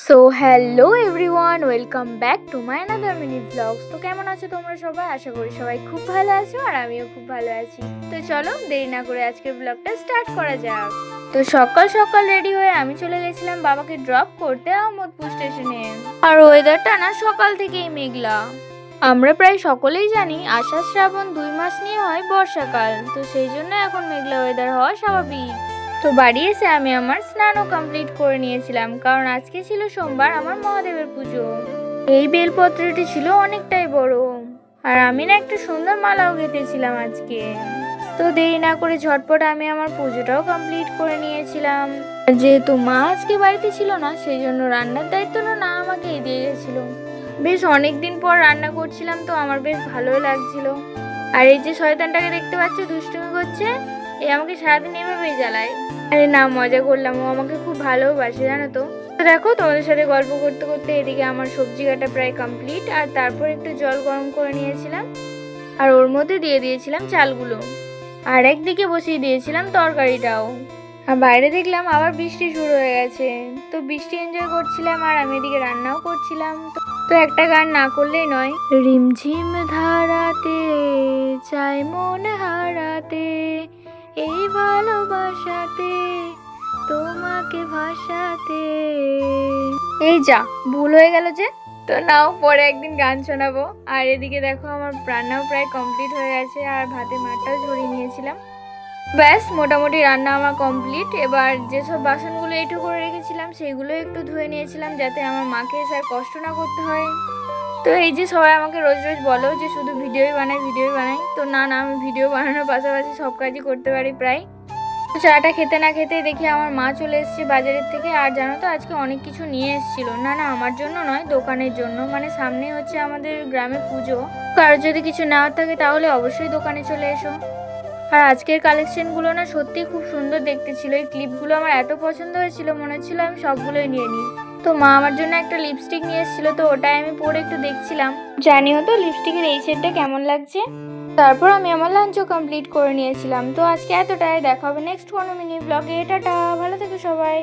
So hello everyone, welcome back to my another mini blogs. তো কেমন আছো তোমরা সবাই? আশা করি সবাই খুব ভালো আছো আর আমিও খুব ভালো আছি। তো চলো দেরি না করে আজকের ব্লগটা স্টার্ট করা যাক। তো সকাল সকাল রেডি হয়ে আমি চলে গেছিলাম বাবাকে ড্রপ করতে আহমদপুর স্টেশনে। আর ওয়েদারটা না সকাল থেকেই মেঘলা। আমরা প্রায় সকলেই জানি আষাঢ় শ্রাবণ 2 মাস নিয়ে হয় বর্ষাকাল, তো সেই জন্য এখন মেঘলা ওয়েদার হওয়া স্বাভাবিক। তো বাড়ি এসে আমি আমার স্নানও কমপ্লিট করে নিয়েছিলাম, কারণ আজকে ছিল সোমবার, আমার মহাদেবের পুজো। এই বেলপত্রটি ছিল অনেকটাই বড়, আর আমি না একটা সুন্দর মালাও গেঁথেছিলাম আজকে। তো দেরি না করে ঝটপট আমি আমার পুজোটাও কমপ্লিট করে নিয়েছিলাম। যেহেতু মা আজকে বাড়িতে ছিল না, সেই জন্য রান্নার দায়িত্বটা না আমাকেই দিয়ে গেছিল। বেশ অনেকদিন পর রান্না করছিলাম, তো আমার বেশ ভালোই লাগছিল। আর এই যে শয়তানটাকে দেখতে পাচ্ছ, দুষ্টুমি করছে, এ আমাকে সারাদিন এভাবেই জ্বালায়। আরে না, মজা করলাম, ও আমাকে খুব ভালোবাসে জানো তো। দেখো তোমাদের সাথে গল্প করতে করতে এদিকে আমার সবজি কাটা প্রায় কমপ্লিট, আর তারপর একটু জল গরম করে নিয়েছিলাম, আর ওর মধ্যে দিয়ে দিয়েছিলাম চালগুলো, আর একদিকে বসিয়ে দিয়েছিলাম তরকারিটাও। আর বাইরে দেখলাম আবার বৃষ্টি শুরু হয়ে গেছে, তো বৃষ্টি এনজয় করছিলাম, আর আমি এদিকে রান্নাও করছিলাম। তো একটা গান না করলেই নয়। রিমঝিম ধারাতে চাই মন হারাতে, এই ভালোবাসাতে তোমাকে ভাসাতে। এই যা ভুল হয়ে গেল যে। তো নাও, পরে একদিন গান শোনাবো। আর এদিকে দেখো আমার রান্নাও প্রায় কমপ্লিট হয়ে গেছে, আর ভাতের মাঠটাও ঝরিয়ে নিয়েছিলাম। ব্যাস মোটামুটি রান্না আমার কমপ্লিট। এবার যেসব বাসনগুলো এঁটো করে রেখেছিলাম সেইগুলো একটু ধুয়ে নিয়েছিলাম, যাতে আমার মাকে এসে আর কষ্ট না করতে হয়। তো এই যে সবাই আমাকে রোজ রোজ বলো যে শুধু ভিডিওই বানাই, তো না না, আমি ভিডিও বানানোর পাশাপাশি সব কাজই করতে পারি প্রায়। তো চাটা খেতে না খেতে দেখি আমার মা চলে এসেছে বাজারের থেকে। আর জানো তো আজকে অনেক কিছু নিয়ে এসেছিল। না না, আমার জন্য নয়, দোকানের জন্য। মানে সামনে হচ্ছে আমাদের গ্রামে পুজো, কারোর যদি কিছু নেওয়ার থাকে তাহলে অবশ্যই দোকানে চলে এসো। আর আজকের কালেকশনগুলো না সত্যি খুব সুন্দর দেখতে ছিল। এই ক্লিপগুলো আমার এত পছন্দ হয়েছিল, মনে হচ্ছিল আমি সবগুলোই নিয়ে নিই। তো মা আমার জন্য একটা লিপস্টিক নিয়ে এসেছিল, তো ওটাই আমি পরে একটু দেখছিলাম। জানিও তো লিপস্টিকের এই শেডটা কেমন লাগছে। তারপর আমি আমার লাঞ্চও কমপ্লিট করে নিয়েছিলাম। তো আজকে এতটাই, দেখা হবে নেক্সট কোনো মিনি ব্লগে। টাটা, ভালো থেকো সবাই।